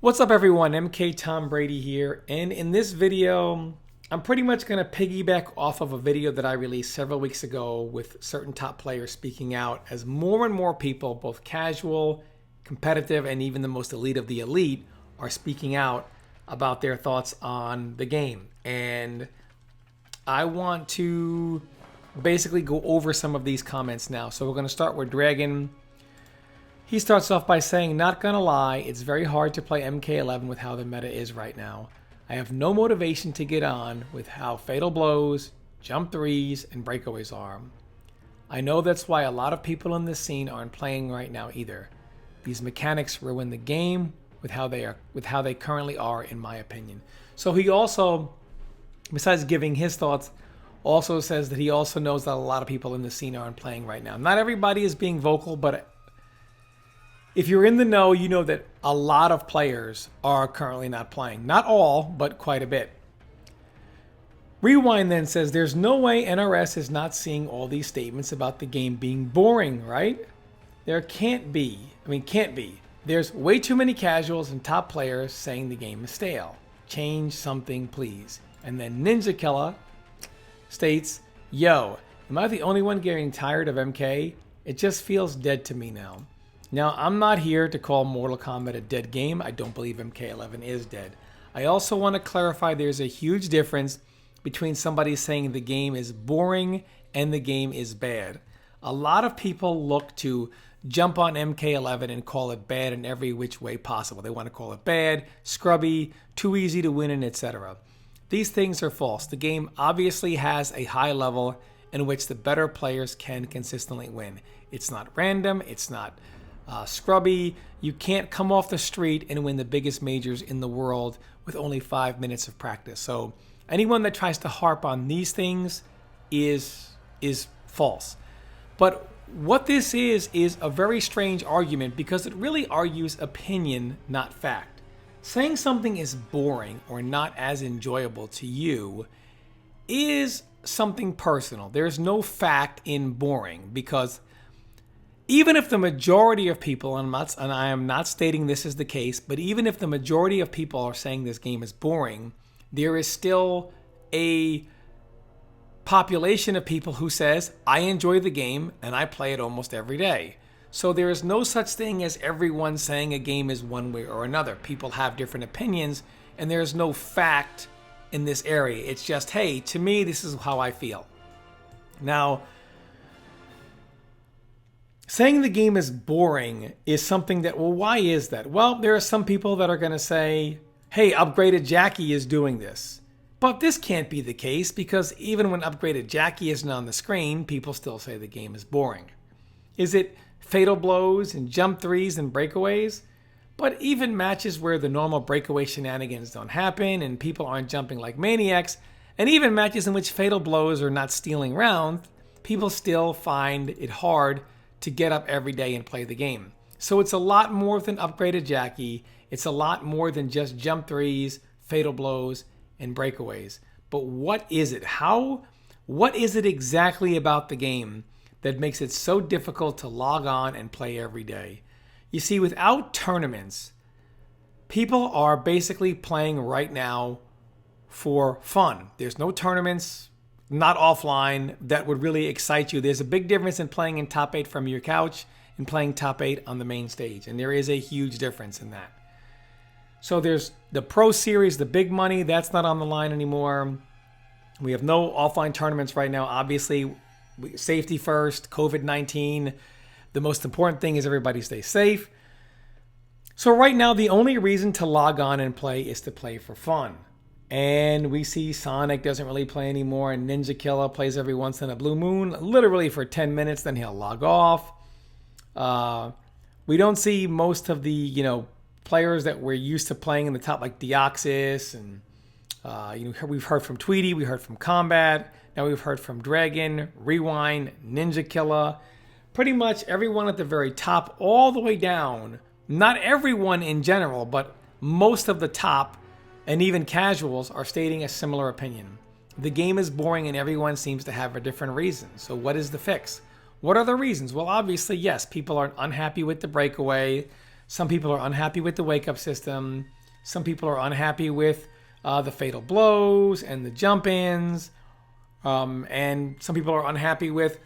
What's up everyone, MK Tom Brady here, and in this video I'm pretty much going to piggyback off of a video that I released several weeks ago with certain top players speaking out as more and more people, both casual, competitive, and even the most elite of the elite, are speaking out about their thoughts on the game. And I want to basically go over some of these comments now. So we're going to start with Dragon. He starts off by saying, "Not gonna lie, it's very hard to play MK11 with how the meta is right now. I have no motivation to get on with how fatal blows, jump threes, and breakaways are. I know that's why a lot of people in this scene aren't playing right now either. These mechanics ruin the game with how they currently are, in my opinion." So he also, besides giving his thoughts, also says that he also knows that a lot of people in the scene aren't playing right now. Not everybody is being vocal, but if you're in the know, you know that a lot of players are currently not playing. Not all, but quite a bit. Rewind then says, "There's no way NRS is not seeing all these statements about the game being boring, right? There can't be. Can't be. There's way too many casuals and top players saying the game is stale. Change something, please." And then Ninja Killer states, "Yo, am I the only one getting tired of MK? It just feels dead to me now." Now, I'm not here to call Mortal Kombat a dead game. I don't believe MK11 is dead. I also want to clarify there's a huge difference between somebody saying the game is boring and the game is bad. A lot of people look to jump on MK11 and call it bad in every which way possible. They want to call it bad, scrubby, too easy to win, and etc. These things are false. The game obviously has a high level in which the better players can consistently win. It's not random. It's not scrubby. You can't come off the street and win the biggest majors in the world with only 5 minutes of practice. So anyone that tries to harp on these things is false. But what this is a very strange argument because it really argues opinion, not fact. Saying something is boring or not as enjoyable to you is something personal. There's no fact in boring, because even if the majority of people, and I am not stating this is the case, but even if the majority of people are saying this game is boring, there is still a population of people who says, "I enjoy the game and I play it almost every day." So there is no such thing as everyone saying a game is one way or another. People have different opinions, and there is no fact in this area. It's just, hey, to me, this is how I feel. Now, saying the game is boring is something that, well, why is that? Well, there are some people that are going to say, hey, Upgraded Jackie is doing this. But this can't be the case, because even when Upgraded Jackie isn't on the screen, people still say the game is boring. Is it fatal blows and jump threes and breakaways? But even matches where the normal breakaway shenanigans don't happen and people aren't jumping like maniacs, and even matches in which fatal blows are not stealing rounds, people still find it hard to get up every day and play the game. So it's a lot more than Upgraded Jackie. It's a lot more than just jump threes, fatal blows, and breakaways. But what is it? What is it exactly about the game that makes it so difficult to log on and play every day? You see, without tournaments, people are basically playing right now for fun. There's no tournaments, not offline, that would really excite you. There's a big difference in playing in top 8 from your couch and playing top 8 on the main stage. And there is a huge difference in that. So there's the Pro Series, the big money, that's not on the line anymore. We have no offline tournaments right now. Obviously, safety first, COVID-19. The most important thing is everybody stay safe. So right now, the only reason to log on and play is to play for fun. And we see Sonic doesn't really play anymore, and Ninja Killer plays every once in a blue moon, literally for 10 minutes, then he'll log off. We don't see most of the, players that we're used to playing in the top, like Deoxys, and we've heard from Tweety, we heard from Combat, now we've heard from Dragon, Rewind, Ninja Killer. Pretty much everyone at the very top, all the way down. Not everyone in general, but most of the top and even casuals are stating a similar opinion. The game is boring and everyone seems to have a different reason. So what is the fix? What are the reasons? Well, obviously, yes, people are unhappy with the breakaway. Some people are unhappy with the wake-up system. Some people are unhappy with the fatal blows and the jump-ins. And some people are unhappy with...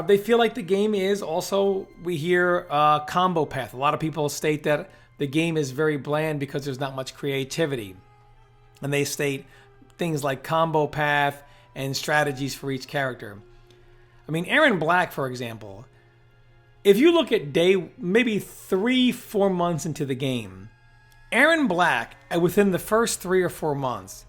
they feel like the game is also... We hear combo path. A lot of people state that the game is very bland because there's not much creativity. And they state things like combo path and strategies for each character. I mean, Aaron Black, for example, if you look at maybe 3-4 months into the game, Aaron Black, within the first 3 or 4 months,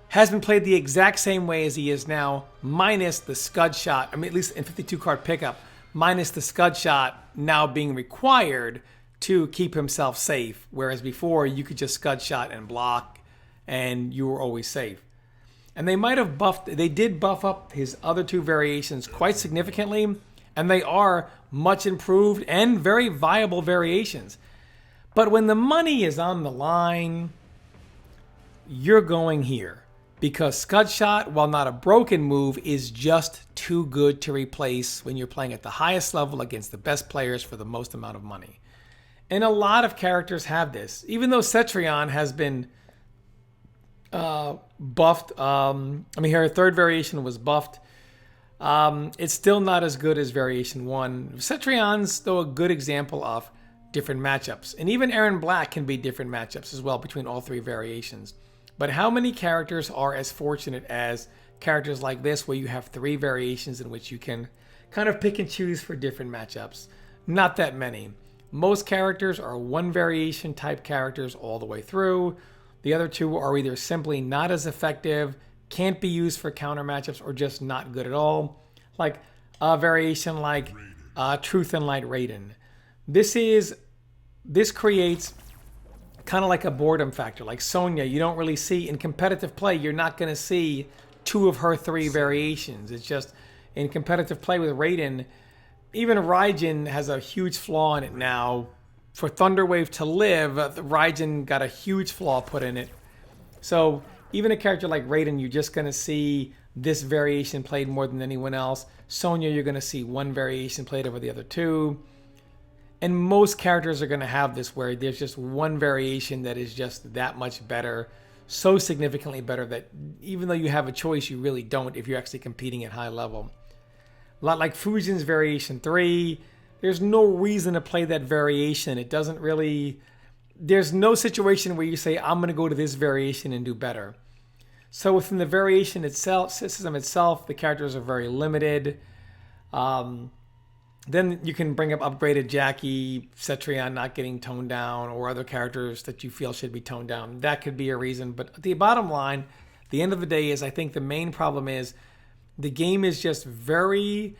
has been played the exact same way as he is now, minus the scud shot. I mean, at least in 52 card pickup, minus the scud shot now being required to keep himself safe. Whereas before, you could just scud shot and block, and you were always safe. And they did buff up his other 2 variations quite significantly, and they are much improved and very viable variations. But when the money is on the line, you're going here. Because Scud Shot, while not a broken move, is just too good to replace when you're playing at the highest level against the best players for the most amount of money. And a lot of characters have this. Even though Cetrion has been buffed, her 3rd variation was buffed. It's still not as good as variation 1. Cetrion's, though, a good example of different matchups. And even Aaron Black can be different matchups as well between all 3 variations. But how many characters are as fortunate as characters like this, where you have 3 variations in which you can kind of pick and choose for different matchups? Not that many. Most characters are 1 variation type characters all the way through. The other 2 are either simply not as effective, can't be used for counter matchups, or just not good at all. Like a variation like Truth and Light Raiden. This creates kind of like a boredom factor. Like Sonya, you don't really see in competitive play, you're not going to see 2 of her 3 variations. It's just in competitive play with Raiden, even Raijin has a huge flaw in it now. For Thunderwave to live, Raijin got a huge flaw put in it. So even a character like Raiden, you're just going to see this variation played more than anyone else. Sonya, you're going to see 1 variation played over the other 2. And most characters are going to have this where there's just 1 variation that is just that much better, so significantly better that even though you have a choice, you really don't if you're actually competing at high level. A lot like Fujin's variation 3, there's no reason to play that variation. It doesn't really... There's no situation where you say, I'm going to go to this variation and do better. So within the variation itself, system itself, the characters are very limited. Then you can bring up upgraded Jackie, Cetrion not getting toned down, or other characters that you feel should be toned down. That could be a reason. But the bottom line, the end of the day is, I think the main problem is the game is just very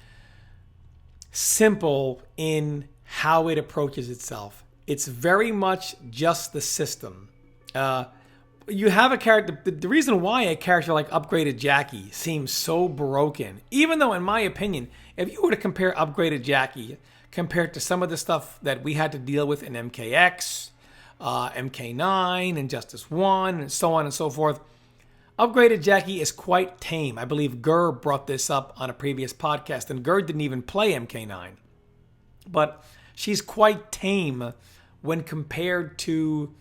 simple in how it approaches itself. It's very much just the system. You have a character... The reason why a character like upgraded Jackie seems so broken, even though in my opinion, if you were to compare upgraded Jackie compared to some of the stuff that we had to deal with in MKX, MK9, Injustice 1, and so on and so forth, upgraded Jackie is quite tame. I believe Gur brought this up on a previous podcast, and Gur didn't even play MK9. But she's quite tame when compared to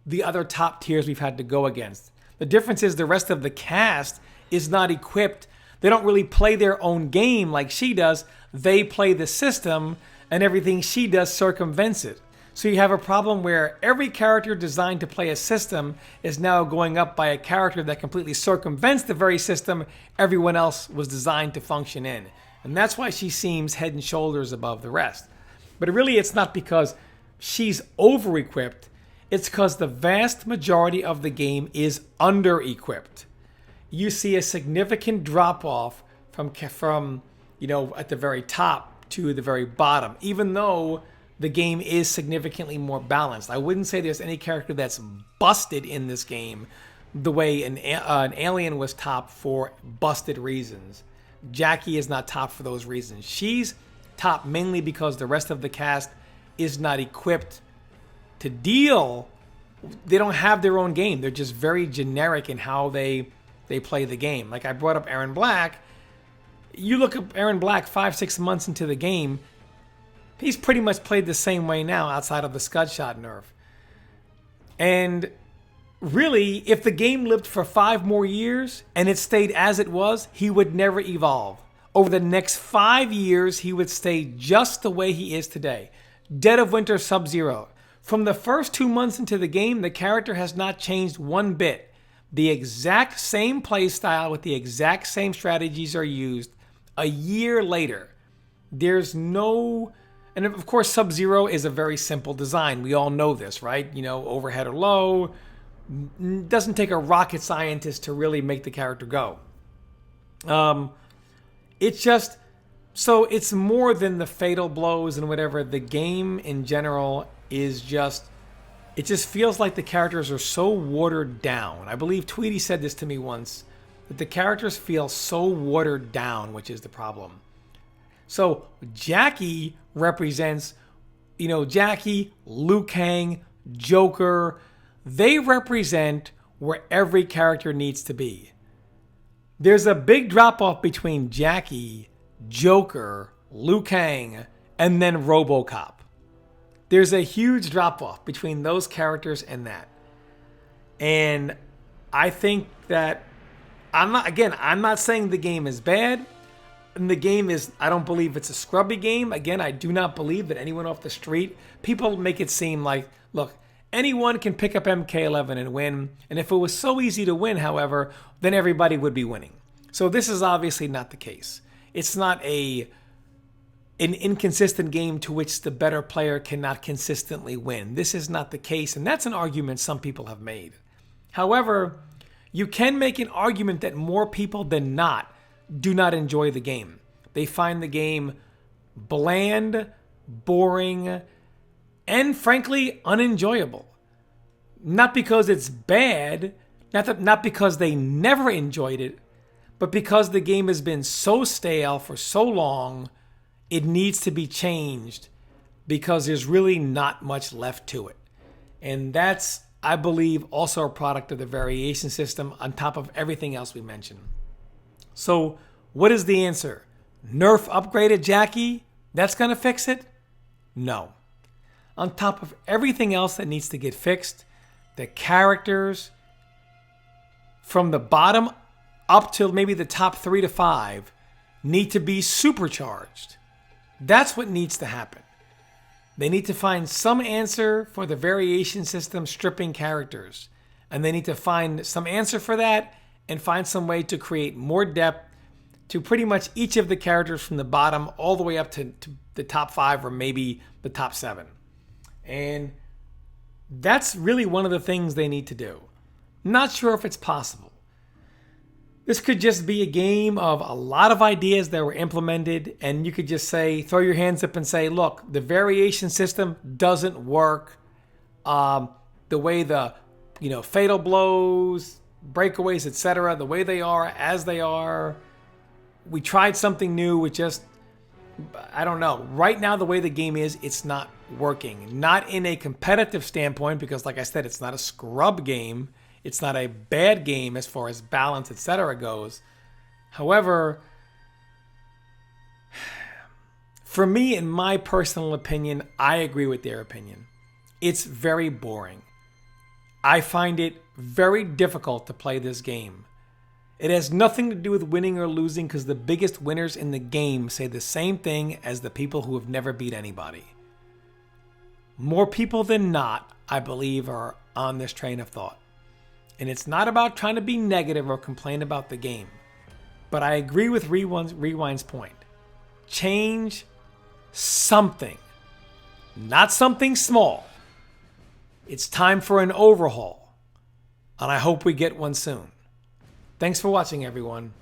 the other top tiers we've had to go against. The difference is the rest of the cast is not equipped. They don't really play their own game like she does. They play the system, and everything she does circumvents it. So you have a problem where every character designed to play a system is now going up by a character that completely circumvents the very system everyone else was designed to function in. And that's why she seems head and shoulders above the rest. But really, it's not because she's over-equipped. It's because the vast majority of the game is under-equipped. You see a significant drop-off from at the very top to the very bottom, even though the game is significantly more balanced. I wouldn't say there's any character that's busted in this game the way an Alien was top for busted reasons. Jackie is not top for those reasons. She's top mainly because the rest of the cast is not equipped to deal. They don't have their own game. They're just very generic in how they play the game. Like I brought up Aaron Black. You look at Aaron Black 5-6 months into the game, He's pretty much played the same way now outside of the Scud Shot nerf. And really, if the game lived for 5 more years and it stayed as it was, he would never evolve. Over the next 5 years, he would stay just the way he is today. Dead of Winter Sub-Zero. From the first 2 months into the game, the character has not changed one bit. The exact same playstyle with the exact same strategies are used a year later. There's no... And of course, Sub-Zero is a very simple design. We all know this, right? You know, overhead or low. Doesn't take a rocket scientist to really make the character go. It's just... So it's more than the fatal blows and whatever. The game in general is just... It just feels like the characters are so watered down. I believe Tweety said this to me once. That the characters feel so watered down, which is the problem. So Jackie represents, Jackie, Liu Kang, Joker. They represent where every character needs to be. There's a big drop-off between Jackie, Joker, Liu Kang, and then RoboCop. There's a huge drop-off between those characters and that. And I think that, I'm not saying the game is bad. And the game is, I don't believe it's a scrubby game. Again, I do not believe that anyone off the street, people make it seem like, look, anyone can pick up MK11 and win. And if it was so easy to win, however, then everybody would be winning. So this is obviously not the case. It's not an inconsistent game to which the better player cannot consistently win. This is not the case, and that's an argument some people have made. However, you can make an argument that more people than not do not enjoy the game. They find the game bland, boring, and frankly, unenjoyable. Not because it's bad, not because they never enjoyed it, but because the game has been so stale for so long, it needs to be changed because there's really not much left to it. And that's, I believe, also a product of the variation system on top of everything else we mentioned. So what is the answer? Nerf upgraded Jackie? That's going to fix it? No. On top of everything else that needs to get fixed, the characters from the bottom up to maybe the top 3 to 5 need to be supercharged. That's what needs to happen. They need to find some answer for the variation system stripping characters. And they need to find some answer for that and find some way to create more depth to pretty much each of the characters from the bottom all the way up to the top 5 or maybe the top 7. And that's really one of the things they need to do. Not sure if it's possible. This could just be a game of a lot of ideas that were implemented, and you could just say, throw your hands up and say, look, the variation system doesn't work. The way the, fatal blows, breakaways, etc., the way they are, as they are. We tried something new, it just, I don't know. Right now, the way the game is, it's not working. Not in a competitive standpoint, because like I said, it's not a scrub game. It's not a bad game as far as balance, etc. goes. However, for me, in my personal opinion, I agree with their opinion. It's very boring. I find it very difficult to play this game. It has nothing to do with winning or losing because the biggest winners in the game say the same thing as the people who have never beat anybody. More people than not, I believe, are on this train of thought. And it's not about trying to be negative or complain about the game. But I agree with Rewind's point. Change something. Not something small. It's time for an overhaul. And I hope we get one soon. Thanks for watching, everyone.